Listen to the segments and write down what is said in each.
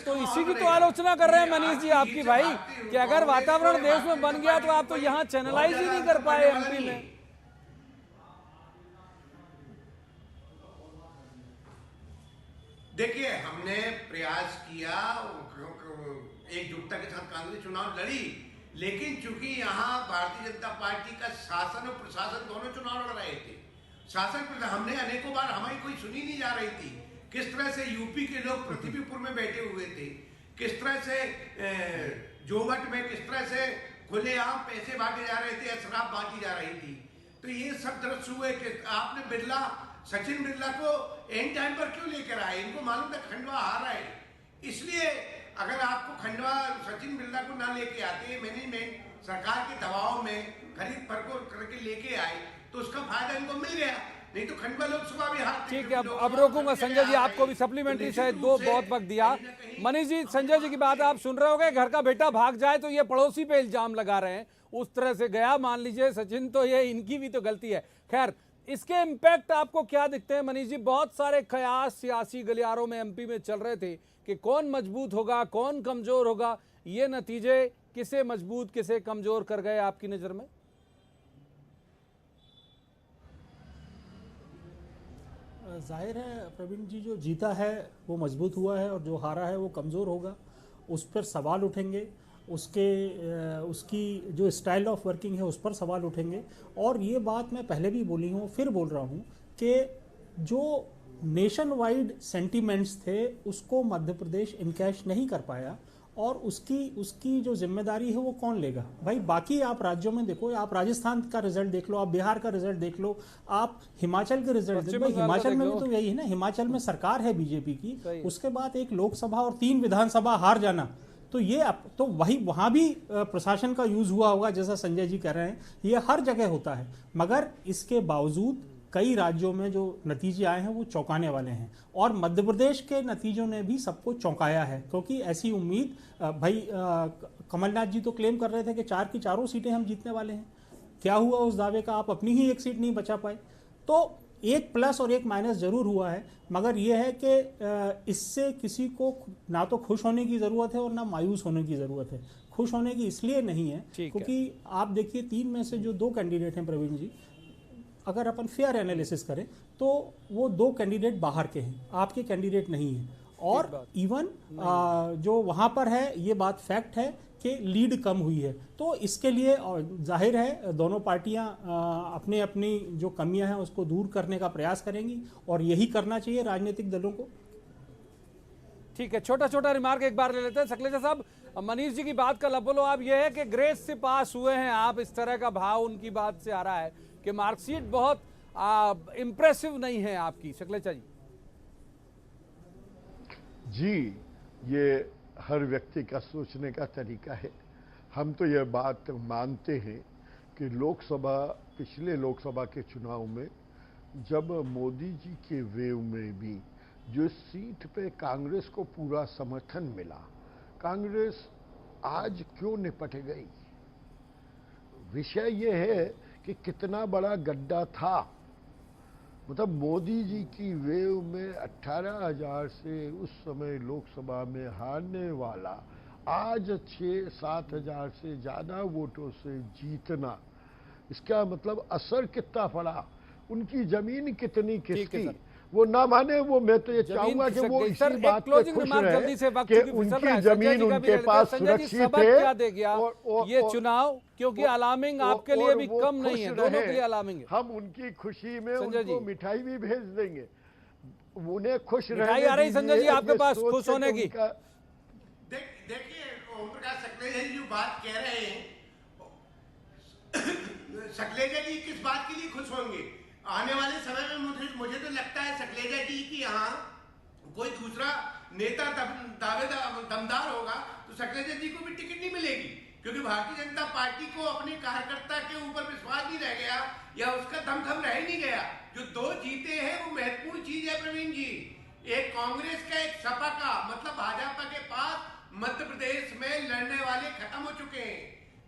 कांग्रेस तो इसी की तो आलोचना कर रहे हैं मनीष जी आपकी भाई कि अगर वातावरण देश में बन गया तो आप तो यहाँ चैनलाइज ही नहीं कर पाए एमपी में। देखिए, हमने प्रयास किया, एकजुटता के साथ कांग्रेस चुनाव लड़ी, लेकिन चूंकि यहाँ भारतीय जनता पार्टी का शासन और प्रशासन दोनों चुनाव लड़ रहे थे। शासन हमने अनेकों बार, हमारी कोई सुनी नहीं जा रही थी। किस तरह से यूपी के लोग पृथ्वीपुर में बैठे हुए थे, किस तरह से जोवट में किस तरह से खुलेआम पैसे बांटे जा रहे थे, शराब बांटी जा रही थी। तो ये सब दृश्य हुए कि आपने सचिन बिरला को एंड टाइम पर क्यों लेकर आए? इनको मालूम था खंडवा हार है, इसलिए अगर आपको खंडवा सचिन बिरला को ना लेके आते, मैनेजमेंट सरकार के दबाव में खरीद फरोख्त करके लेके आए, तो उसका फायदा इनको मिल गया। नहीं तो खंडवा लोकसभा भी हारती। ठीक है, अब रोकूंगा संजय जी, आपको भी सप्लीमेंट्री शायद दो बहुत वक्त दिया। मनीष जी, संजय जी की बात आप सुन रहे होंगे, घर का बेटा भाग जाए तो ये पड़ोसी पे इल्जाम लगा रहे हैं, उस तरह से गया मान लीजिए सचिन, तो ये इनकी भी तो गलती है। खैर, इसके इम्पैक्ट आपको क्या दिखते हैं मनीष जी? बहुत सारे कयास सियासी गलियारों में एमपी में चल रहे थे कि कौन मजबूत होगा, कौन कमजोर होगा, ये नतीजे किसे मजबूत किसे कमजोर कर गए आपकी नजर में? जाहिर है प्रवीण जी, जो जीता है वो मजबूत हुआ है और जो हारा है वो कमज़ोर होगा। उस पर सवाल उठेंगे, उसकी जो स्टाइल ऑफ वर्किंग है उस पर सवाल उठेंगे। और ये बात मैं पहले भी बोली हूँ, फिर बोल रहा हूँ कि जो नेशन वाइड सेंटीमेंट्स थे उसको मध्य प्रदेश इनकैश नहीं कर पाया, और उसकी जो जिम्मेदारी है वो कौन लेगा? भाई बाकी आप राज्यों में देखो, आप राजस्थान का रिजल्ट देख लो, आप बिहार का रिजल्ट देख लो, आप हिमाचल के रिजल्ट देख लो। हिमाचल में भी तो यही है ना, हिमाचल में सरकार है बीजेपी की, उसके बाद एक लोकसभा और 3 विधानसभा हार जाना, तो ये तो वहां भी प्रशासन का यूज हुआ होगा, जैसा संजय जी कह रहे हैं, ये हर जगह होता है। मगर इसके बावजूद कई राज्यों में जो नतीजे आए हैं वो चौंकाने वाले हैं, और मध्य प्रदेश के नतीजों ने भी सबको चौंकाया है। क्योंकि ऐसी उम्मीद, भाई कमलनाथ जी तो क्लेम कर रहे थे कि 4 की 4 सीटें हम जीतने वाले हैं। क्या हुआ उस दावे का? आप अपनी ही 1 सीट नहीं बचा पाए। तो एक प्लस और एक माइनस जरूर हुआ है, मगर यह है कि इससे किसी को ना तो खुश होने की जरूरत है और ना मायूस होने की जरूरत है। खुश होने की इसलिए नहीं है क्योंकि आप देखिए 3 में से जो 2 कैंडिडेट हैं प्रवीण जी, अगर अपन फेयर एनालिसिस करें तो वो 2 कैंडिडेट बाहर के हैं, आपके कैंडिडेट नहीं है। और इवन जो वहां पर है, ये बात फैक्ट है कि लीड कम हुई है। तो इसके लिए जाहिर है दोनों पार्टियां अपने अपनी जो कमियां हैं उसको दूर करने का प्रयास करेंगी, और यही करना चाहिए राजनीतिक दलों को। ठीक है, छोटा छोटा रिमार्क एक बार ले लेते हैं। सकलेचा साहब, मनीष जी की बात का लबोलो आप ये है कि ग्रेस से पास हुए हैं आप, इस तरह का भाव उनकी बात से आ रहा है कि मार्कशीट बहुत इंप्रेसिव नहीं है आपकी। सकलेचा जी, ये हर व्यक्ति का सोचने का तरीका है। हम तो यह बात मानते हैं कि पिछले लोकसभा के चुनाव में जब मोदी जी के वेव में भी जो सीट पे कांग्रेस को पूरा समर्थन मिला, कांग्रेस आज क्यों निपट गई? विषय यह है कि कितना बड़ा गड्ढा था। मतलब मोदी जी की वेव में 18,000 से उस समय लोकसभा में हारने वाला आज 6-7 हजार से ज्यादा वोटों से जीतना, इसका मतलब असर कितना पड़ा, उनकी जमीन कितनी किसकी, वो ना माने। वो मैं तो ये चाहूंगा कि वो इसी बात पे खुश रहे कि उनकी जमीन उनके पास सुरक्षित है। और ये चुनाव क्योंकि अलार्मिंग आपके लिए भी कम नहीं है, दोनों के लिए अलार्मिंग है। हम उनकी खुशी में उनको मिठाई भी भेज देंगे, उन्हें खुश मिठाई आ रही संजय जी आपके पास खुश होने की। देखिए ओम प्रकाश सकलेजा जी जो बात कह रहे हैं, सकलेजा जी किस बात के लिए खुश होंगे? आने वाले समय में मुझे तो लगता है सकलेजा जी कि यहाँ कोई दूसरा नेता दमदार होगा तो सकलेजा जी को भी टिकट नहीं मिलेगी, क्योंकि भारतीय जनता पार्टी को अपने कार्यकर्ता के ऊपर विश्वास नहीं रह गया या उसका दमखम रह नहीं गया। जो 2 जीते हैं वो महत्वपूर्ण चीज है प्रवीण जी। एक कांग्रेस का, एक सपा का, मतलब भाजपा के पास मध्य प्रदेश में लड़ने वाले खत्म हो चुके हैं।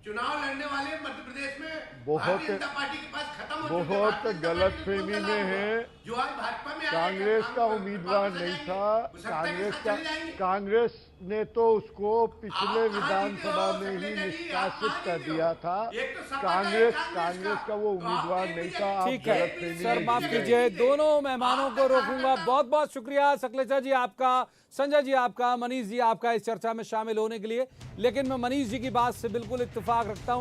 चुनाव लड़ने वाले मध्य प्रदेश में बहुत- भारतीय जनता पार्टी के पास खत्म हो चुके हैं। बहुत भारतीय जनता पार्टी गलतफहमी को में है। जो आज भाजपा में आए, कांग्रेस काम का कर- उम्मीदवार वापस आ नहीं जाएंगे। था। हो सकता है कि साथ चले जाएंगे। कांग्रेस ने तो उसको पिछले आप कहाँ विधानसभा जीते हो, में ही शैलेजा जी? निष्कासित आप कर कहाँ जीते हो? दिया था। एक तो सपा का, कांग्रेस एक कांग्रेस का वो तो आप उम्मीदवार एक नहीं भी था। आप ठीक है गलतफहमी सर, में माफ जी रहे हैं। कीजिए, दोनों मेहमानों को रोकूंगा। बहुत बहुत शुक्रिया सकलेचा जी आपका, संजय जी आपका, मनीष जी आपका इस चर्चा में शामिल होने के लिए। लेकिन मैं मनीष जी की बात से बिल्कुल इत्तेफाक रखता हूं।